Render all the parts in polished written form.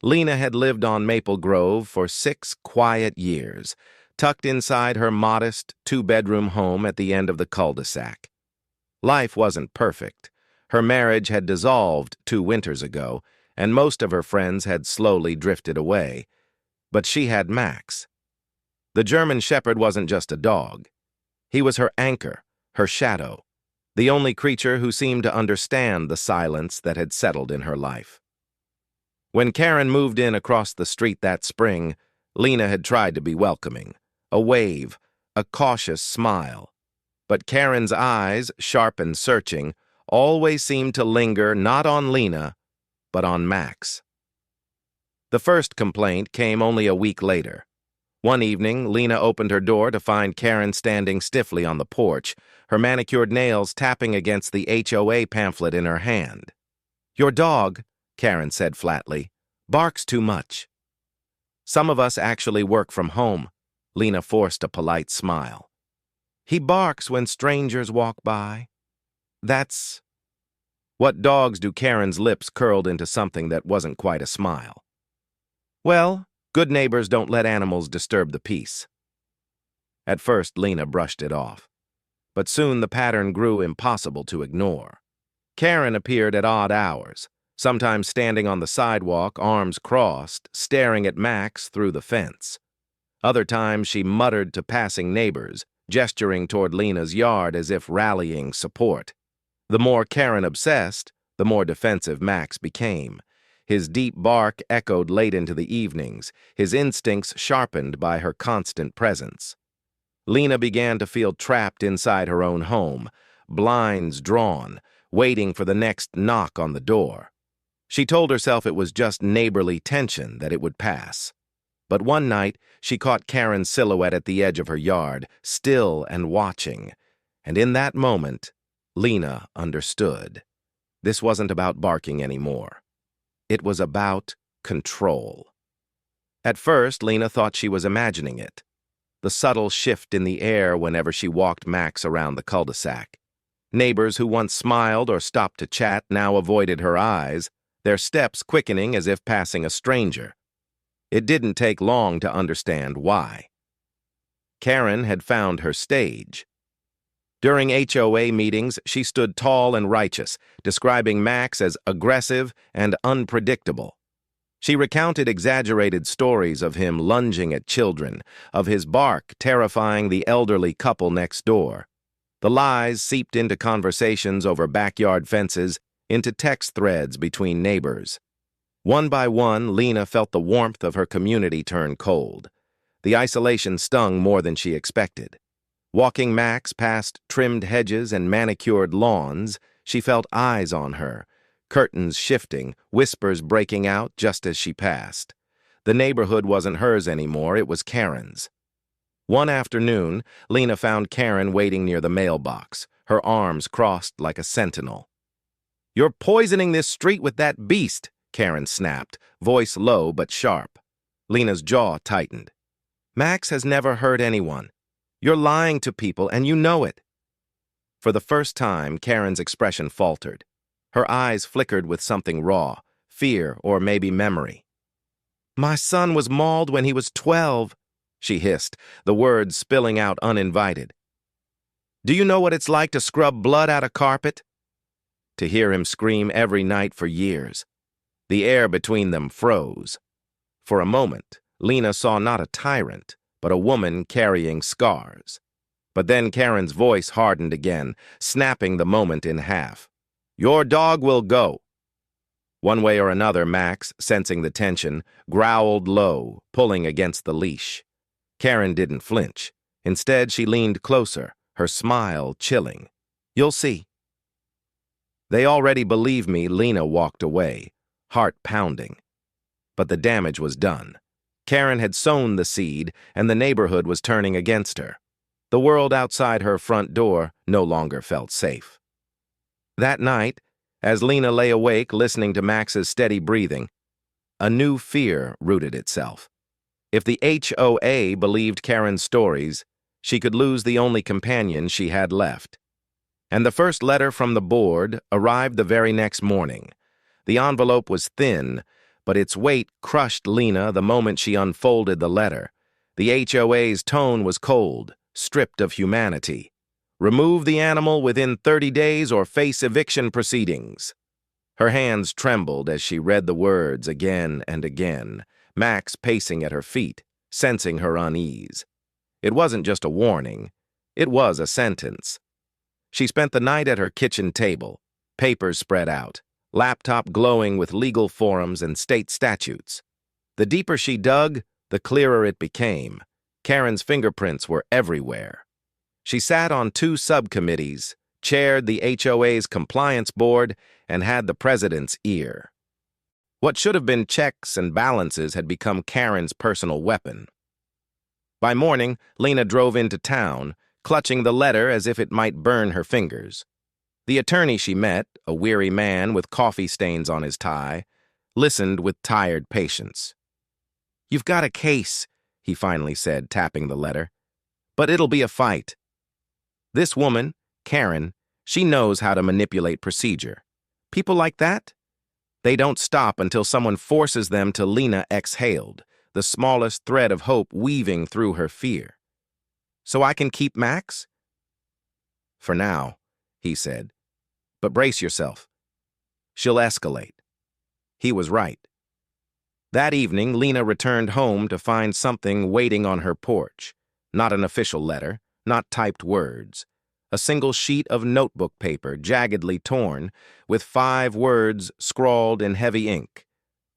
Lena had lived on Maple Grove for 6 quiet years, tucked inside her modest two-bedroom home at the end of the cul-de-sac. Life wasn't perfect. Her marriage had dissolved 2 winters ago, and most of her friends had slowly drifted away. But she had Max. The German Shepherd wasn't just a dog. He was her anchor, her shadow, the only creature who seemed to understand the silence that had settled in her life. When Karen moved in across the street that spring, Lena had tried to be welcoming, a wave, a cautious smile. But Karen's eyes, sharp and searching, always seemed to linger not on Lena, but on Max. The first complaint came only a week later. One evening, Lena opened her door to find Karen standing stiffly on the porch, her manicured nails tapping against the HOA pamphlet in her hand. "Your dog," Karen said flatly, "barks too much." "Some of us actually work from home," Lena forced a polite smile. "He barks when strangers walk by." "That's—" What dogs do? Karen's lips curled into something that wasn't quite a smile. "Well, good neighbors don't let animals disturb the peace." At first, Lena brushed it off. But soon the pattern grew impossible to ignore. Karen appeared at odd hours, sometimes standing on the sidewalk, arms crossed, staring at Max through the fence. Other times she muttered to passing neighbors, gesturing toward Lena's yard as if rallying support. The more Karen obsessed, the more defensive Max became. His deep bark echoed late into the evenings, his instincts sharpened by her constant presence. Lena began to feel trapped inside her own home, blinds drawn, waiting for the next knock on the door. She told herself it was just neighborly tension, that it would pass. But one night, she caught Karen's silhouette at the edge of her yard, still and watching. And in that moment, Lena understood. This wasn't about barking anymore. It was about control. At first, Lena thought she was imagining it. The subtle shift in the air whenever she walked Max around the cul-de-sac. Neighbors who once smiled or stopped to chat now avoided her eyes, their steps quickening as if passing a stranger. It didn't take long to understand why. Karen had found her stage. During HOA meetings, she stood tall and righteous, describing Max as aggressive and unpredictable. She recounted exaggerated stories of him lunging at children, of his bark terrifying the elderly couple next door. The lies seeped into conversations over backyard fences, into text threads between neighbors. One by one, Lena felt the warmth of her community turn cold. The isolation stung more than she expected. Walking Max past trimmed hedges and manicured lawns, she felt eyes on her, curtains shifting, whispers breaking out just as she passed. The neighborhood wasn't hers anymore, it was Karen's. One afternoon, Lena found Karen waiting near the mailbox, her arms crossed like a sentinel. "You're poisoning this street with that beast," Karen snapped, voice low but sharp. Lena's jaw tightened. "Max has never hurt anyone. You're lying to people, and you know it." For the first time, Karen's expression faltered. Her eyes flickered with something raw, fear or maybe memory. "My son was mauled when he was 12, she hissed, the words spilling out uninvited. "Do you know what it's like to scrub blood out of carpet?" To hear him scream every night for years. The air between them froze. For a moment, Lena saw not a tyrant, but a woman carrying scars. But then Karen's voice hardened again, snapping the moment in half. "Your dog will go." One way or another, Max, sensing the tension, growled low, pulling against the leash. Karen didn't flinch. Instead, she leaned closer, her smile chilling. "You'll see." "They already believe me," Lena walked away, heart pounding. But the damage was done. Karen had sown the seed, and the neighborhood was turning against her. The world outside her front door no longer felt safe. That night, as Lena lay awake listening to Max's steady breathing, a new fear rooted itself. If the HOA believed Karen's stories, she could lose the only companion she had left. And the first letter from the board arrived the very next morning. The envelope was thin, but its weight crushed Lena the moment she unfolded the letter. The HOA's tone was cold, stripped of humanity. Remove the animal within 30 days or face eviction proceedings. Her hands trembled as she read the words again and again, Max pacing at her feet, sensing her unease. It wasn't just a warning, it was a sentence. She spent the night at her kitchen table, papers spread out, laptop glowing with legal forums and state statutes. The deeper she dug, the clearer it became. Karen's fingerprints were everywhere. She sat on 2 subcommittees, chaired the HOA's compliance board, and had the president's ear. What should have been checks and balances had become Karen's personal weapon. By morning, Lena drove into town, clutching the letter as if it might burn her fingers. The attorney she met, a weary man with coffee stains on his tie, listened with tired patience. "You've got a case," he finally said, tapping the letter. "But it'll be a fight." This woman, Karen, she knows how to manipulate procedure. People like that? They don't stop until someone forces them to. Lena exhaled, the smallest thread of hope weaving through her fear. "So I can keep Max?" "For now," he said. "But brace yourself. She'll escalate." He was right. That evening, Lena returned home to find something waiting on her porch. Not an official letter, not typed words. A single sheet of notebook paper, jaggedly torn, with 5 words scrawled in heavy ink.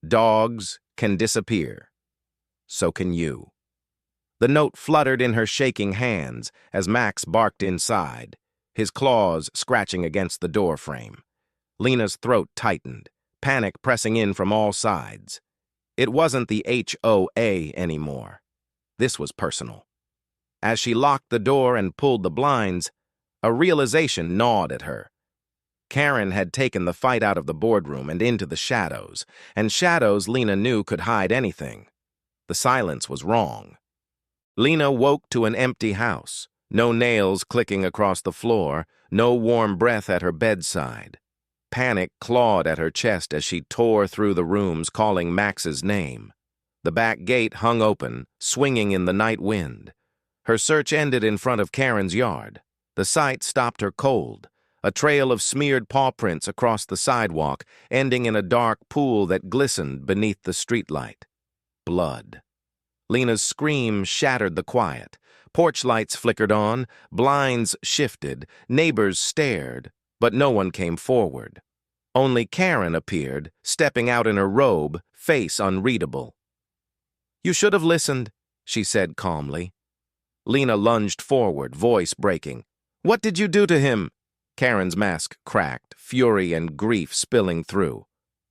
"Dogs can disappear. So can you." The note fluttered in her shaking hands as Max barked inside, his claws scratching against the door frame. Lena's throat tightened, panic pressing in from all sides. It wasn't the HOA anymore. This was personal. As she locked the door and pulled the blinds, a realization gnawed at her. Karen had taken the fight out of the boardroom and into the shadows, and shadows Lena knew could hide anything. The silence was wrong. Lena woke to an empty house, no nails clicking across the floor, no warm breath at her bedside. Panic clawed at her chest as she tore through the rooms, calling Max's name. The back gate hung open, swinging in the night wind. Her search ended in front of Karen's yard. The sight stopped her cold, a trail of smeared paw prints across the sidewalk, ending in a dark pool that glistened beneath the streetlight. Blood. Lena's scream shattered the quiet. Porch lights flickered on, blinds shifted, neighbors stared, but no one came forward. Only Karen appeared, stepping out in her robe, face unreadable. "You should have listened," she said calmly. Lena lunged forward, voice breaking. "What did you do to him?" Karen's mask cracked, fury and grief spilling through.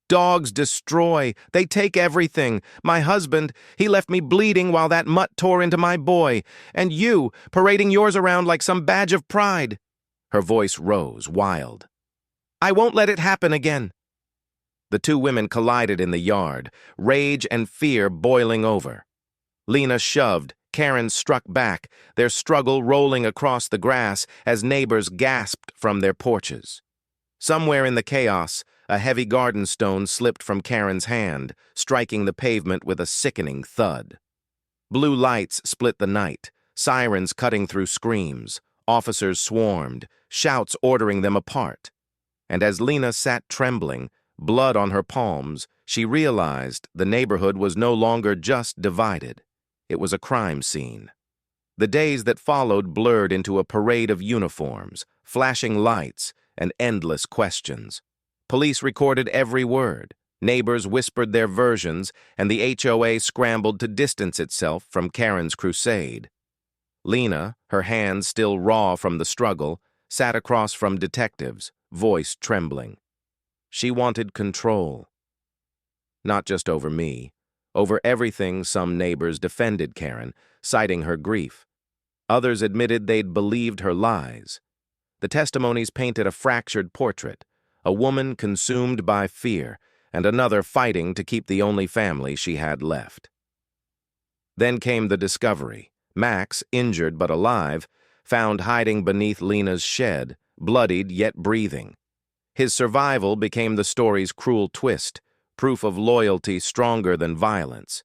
"Dogs destroy. They take everything. My husband, he left me bleeding while that mutt tore into my boy. And you, parading yours around like some badge of pride." Her voice rose, wild. "I won't let it happen again." The 2 women collided in the yard, rage and fear boiling over. Lena shoved, Karen struck back, their struggle rolling across the grass as neighbors gasped from their porches. Somewhere in the chaos, a heavy garden stone slipped from Karen's hand, striking the pavement with a sickening thud. Blue lights split the night, sirens cutting through screams, officers swarmed, shouts ordering them apart. And as Lena sat trembling, blood on her palms, she realized the neighborhood was no longer just divided. It was a crime scene. The days that followed blurred into a parade of uniforms, flashing lights, and endless questions. Police recorded every word. Neighbors whispered their versions, and the HOA scrambled to distance itself from Karen's crusade. Lena, her hands still raw from the struggle, sat across from detectives, voice trembling. She wanted control. Not just over me. Over everything, some neighbors defended Karen, citing her grief. Others admitted they'd believed her lies. The testimonies painted a fractured portrait, a woman consumed by fear, and another fighting to keep the only family she had left. Then came the discovery. Max, injured but alive, found hiding beneath Lena's shed, bloodied yet breathing. His survival became the story's cruel twist, proof of loyalty stronger than violence.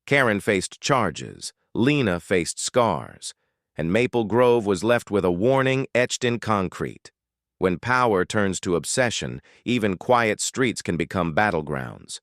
Karen faced charges, Lena faced scars, and Maple Grove was left with a warning etched in concrete. When power turns to obsession, even quiet streets can become battlegrounds.